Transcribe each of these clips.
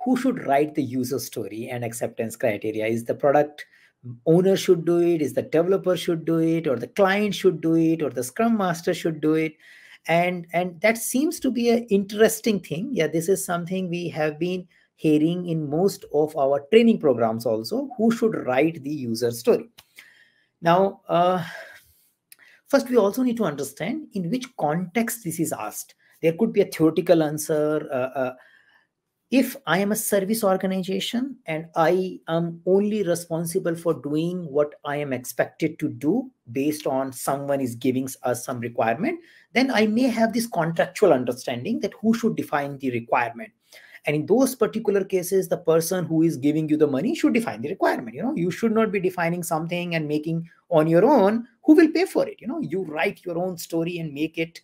who should write the user story and acceptance criteria? Is the product owner should do it, is the developer should do it, or the client should do it, or the scrum master should do it? And that seems to be an interesting thing. Yeah, this is something we have been hearing in most of our training programs also. Who should write the user story? Now, first, we also need to understand in which context this is asked. There could be a theoretical answer. If I am a service organization and I am only responsible for doing what I am expected to do based on someone is giving us some requirement, then I may have this contractual understanding that who should define the requirement. And in those particular cases, the person who is giving you the money should define the requirement. You should not be defining something and making on your own. Who will pay for it? You write your own story and make it.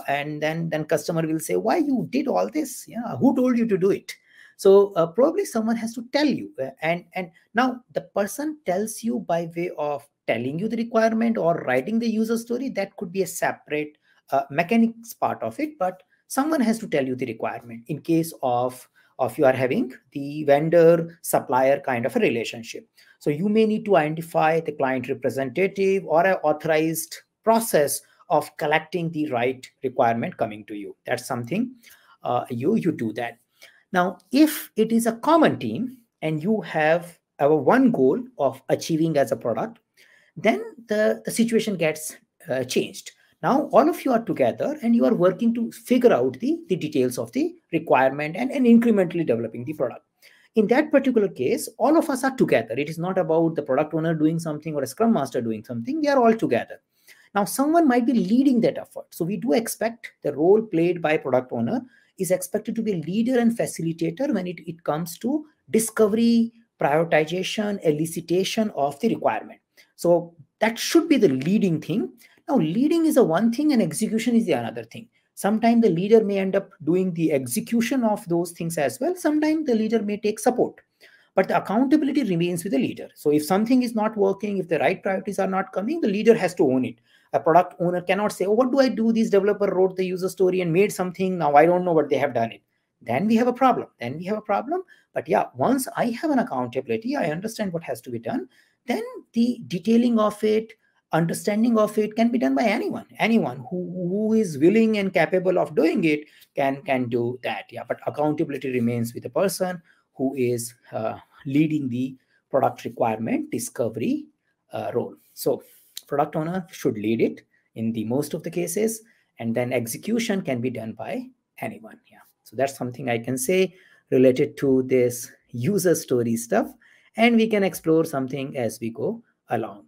And then customer will say, why you did all this? Who told you to do it? So probably someone has to tell you. And now the person tells you by way of telling you the requirement or writing the user story. That could be a separate mechanics part of it, but someone has to tell you the requirement in case of you are having the vendor supplier kind of a relationship. So you may need to identify the client representative or an authorized process of collecting the right requirement coming to you. That's something you do that. Now, if it is a common team and you have our one goal of achieving as a product, then the situation gets changed. Now, all of you are together and you are working to figure out the details of the requirement and incrementally developing the product. In that particular case, all of us are together. It is not about the product owner doing something or a scrum master doing something. We are all together. Now, someone might be leading that effort. So we do expect the role played by product owner is expected to be a leader and facilitator when it comes to discovery, prioritization, elicitation of the requirement. So that should be the leading thing. Now, leading is a one thing and execution is the another thing. Sometimes the leader may end up doing the execution of those things as well. Sometimes the leader may take support, but the accountability remains with the leader. So if something is not working, if the right priorities are not coming, the leader has to own it. A product owner cannot say, oh, what do I do? This developer wrote the user story and made something. Now I don't know what they have done it. Then we have a problem. But yeah, once I have an accountability, I understand what has to be done. Then the detailing of it, understanding of it can be done by anyone who is willing and capable of doing it can do that. Yeah, but accountability remains with the person who is leading the product requirement discovery role. So product owner should lead it in the most of the cases, and then execution can be done by anyone. Yeah, so that's something I can say related to this user story stuff, and we can explore something as we go along.